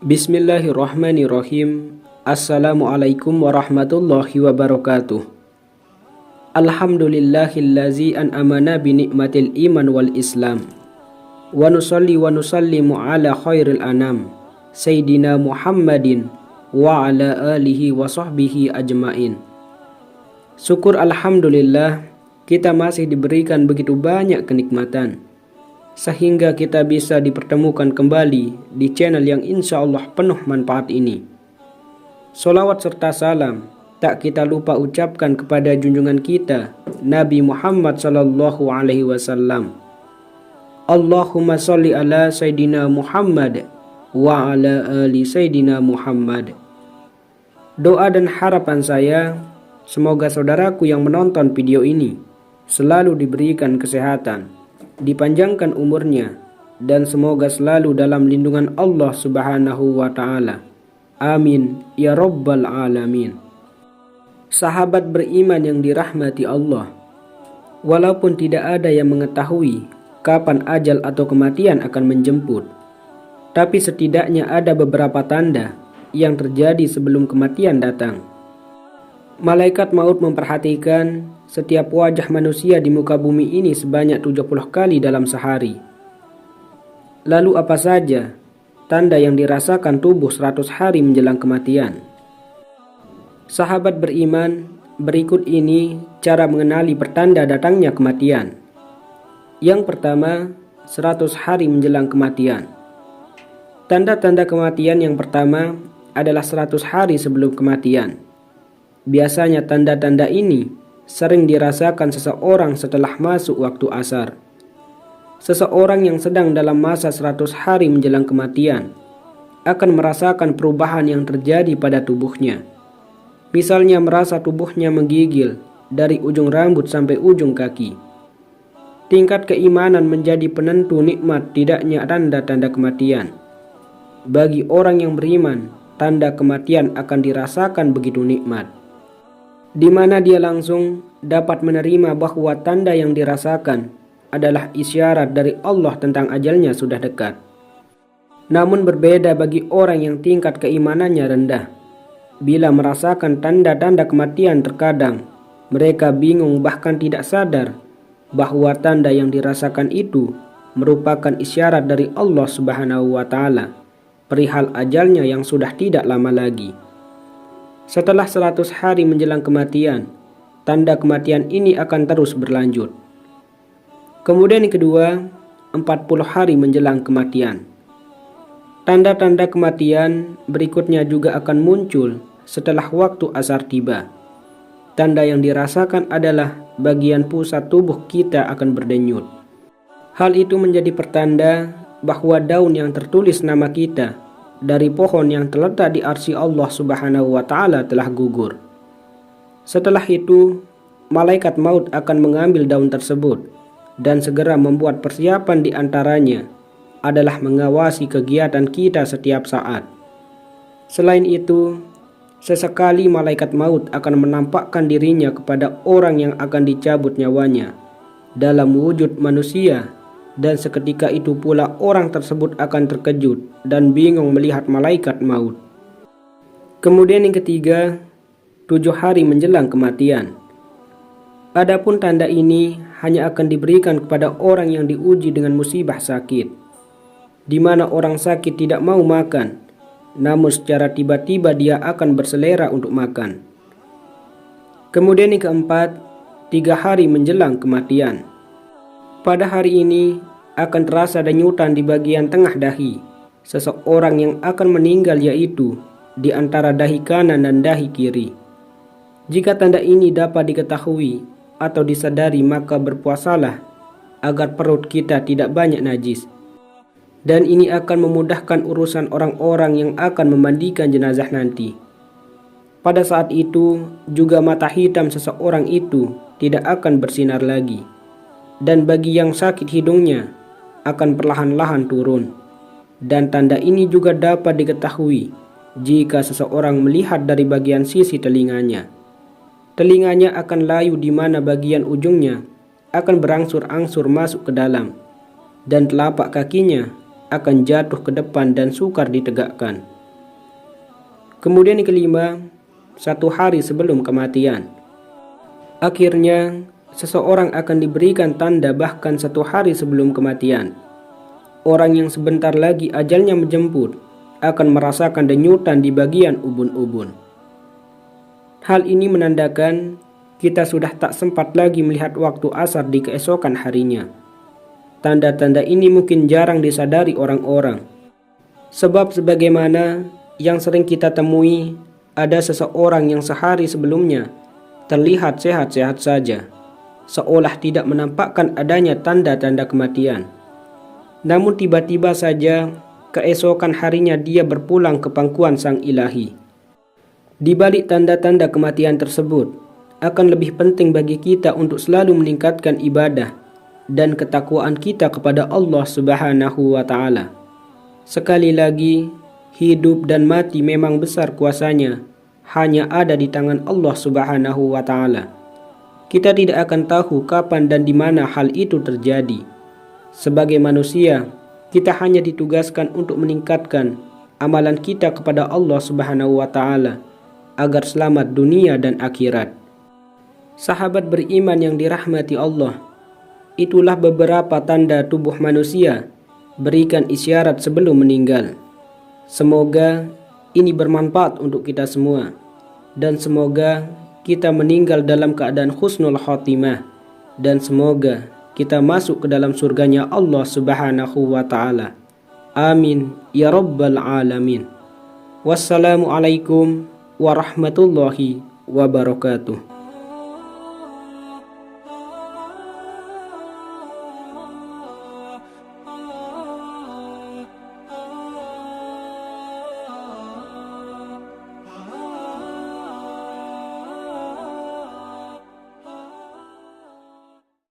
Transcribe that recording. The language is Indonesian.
Bismillahirrahmanirrahim. Assalamualaikum warahmatullahi wabarakatuh. Alhamdulillahillazi an'amana binikmatil iman wal islam. Wa nusalli wa nusallimu ala khairil anam Sayyidina Muhammadin wa ala alihi wa sahbihi ajmain. Syukur alhamdulillah, kita masih diberikan begitu banyak kenikmatan sehingga kita bisa dipertemukan kembali di channel yang insya Allah penuh manfaat ini. Solawat serta salam tak kita lupa ucapkan kepada junjungan kita Nabi Muhammad sallallahu alaihi wasallam. Allahumma sholli ala Sayyidina Muhammad wa ala ali Sayyidina Muhammad. Doa dan harapan saya, semoga saudaraku yang menonton video ini selalu diberikan kesehatan, dipanjangkan umurnya, dan semoga selalu dalam lindungan Allah Subhanahu wa ta'ala. Amin ya rabbal alamin. Sahabat beriman yang dirahmati Allah, walaupun tidak ada yang mengetahui kapan ajal atau kematian akan menjemput, tapi setidaknya ada beberapa tanda yang terjadi sebelum kematian datang. Malaikat maut memperhatikan setiap wajah manusia di muka bumi ini sebanyak 70 kali dalam sehari. Lalu apa saja tanda yang dirasakan tubuh 100 hari menjelang kematian? Sahabat beriman, berikut ini cara mengenali pertanda datangnya kematian. Yang pertama, 100 hari menjelang kematian. Tanda-tanda kematian yang pertama adalah 100 hari sebelum kematian. Biasanya tanda-tanda ini sering dirasakan seseorang setelah masuk waktu asar. Seseorang yang sedang dalam masa 100 hari menjelang kematian akan merasakan perubahan yang terjadi pada tubuhnya. Misalnya merasa tubuhnya menggigil dari ujung rambut sampai ujung kaki. Tingkat keimanan menjadi penentu nikmat tidaknya tanda-tanda kematian. Bagi orang yang beriman, tanda kematian akan dirasakan begitu nikmat, di mana dia langsung dapat menerima bahwa tanda yang dirasakan adalah isyarat dari Allah tentang ajalnya sudah dekat. Namun berbeda bagi orang yang tingkat keimanannya rendah. Bila merasakan tanda-tanda kematian, terkadang mereka bingung bahkan tidak sadar bahwa tanda yang dirasakan itu merupakan isyarat dari Allah Subhanahu wa ta'ala perihal ajalnya yang sudah tidak lama lagi. Setelah 100 hari menjelang kematian, tanda kematian ini akan terus berlanjut. Kemudian yang kedua, 40 hari menjelang kematian. Tanda-tanda kematian berikutnya juga akan muncul setelah waktu asar tiba. Tanda yang dirasakan adalah bagian pusat tubuh kita akan berdenyut. Hal itu menjadi pertanda bahwa daun yang tertulis nama kita dari pohon yang terletak di arsy Allah Subhanahu wa ta'ala telah gugur. Setelah itu, malaikat maut akan mengambil daun tersebut dan segera membuat persiapan di antaranya adalah mengawasi kegiatan kita setiap saat. Selain itu, sesekali malaikat maut akan menampakkan dirinya kepada orang yang akan dicabut nyawanya dalam wujud manusia. Dan seketika itu pula orang tersebut akan terkejut dan bingung melihat malaikat maut. Kemudian yang ketiga, 7 hari menjelang kematian. Adapun tanda ini hanya akan diberikan kepada orang yang diuji dengan musibah sakit, di mana orang sakit tidak mau makan, namun secara tiba-tiba dia akan berselera untuk makan. Kemudian yang keempat, 3 hari menjelang kematian. Pada hari ini akan terasa denyutan di bagian tengah dahi seseorang yang akan meninggal, yaitu di antara dahi kanan dan dahi kiri. Jika tanda ini dapat diketahui atau disadari, maka berpuasalah agar perut kita tidak banyak najis. Dan ini akan memudahkan urusan orang-orang yang akan memandikan jenazah nanti. Pada saat itu juga mata hitam seseorang itu tidak akan bersinar lagi. Dan bagi yang sakit, hidungnya akan perlahan-lahan turun. Dan tanda ini juga dapat diketahui jika seseorang melihat dari bagian sisi telinganya. Telinganya akan layu, di mana bagian ujungnya akan berangsur-angsur masuk ke dalam. Dan telapak kakinya akan jatuh ke depan dan sukar ditegakkan. Kemudian yang kelima, 1 hari sebelum kematian. Akhirnya, seseorang akan diberikan tanda bahkan 1 hari sebelum kematian. Orang yang sebentar lagi ajalnya menjemput akan merasakan denyutan di bagian ubun-ubun. Hal ini menandakan kita sudah tak sempat lagi melihat waktu asar di keesokan harinya. Tanda-tanda ini mungkin jarang disadari orang-orang. Sebab sebagaimana yang sering kita temui, ada seseorang yang sehari sebelumnya terlihat sehat-sehat saja, seolah tidak menampakkan adanya tanda-tanda kematian. Namun tiba-tiba saja keesokan harinya dia berpulang ke pangkuan Sang Ilahi. Di balik tanda-tanda kematian tersebut, akan lebih penting bagi kita untuk selalu meningkatkan ibadah dan ketakwaan kita kepada Allah Subhanahu wa Ta'ala. Sekali lagi, hidup dan mati memang besar kuasanya, hanya ada di tangan Allah Subhanahu wa Ta'ala. Kita tidak akan tahu kapan dan di mana hal itu terjadi. Sebagai manusia, kita hanya ditugaskan untuk meningkatkan amalan kita kepada Allah Subhanahu wa Ta'ala agar selamat dunia dan akhirat. Sahabat beriman yang dirahmati Allah, itulah beberapa tanda tubuh manusia berikan isyarat sebelum meninggal. Semoga ini bermanfaat untuk kita semua, dan semoga kita meninggal dalam keadaan husnul khotimah, dan semoga kita masuk ke dalam surganya Allah Subhanahu wa Ta'ala. Amin ya rabbal alamin. Wassalamualaikum warahmatullahi wabarakatuh.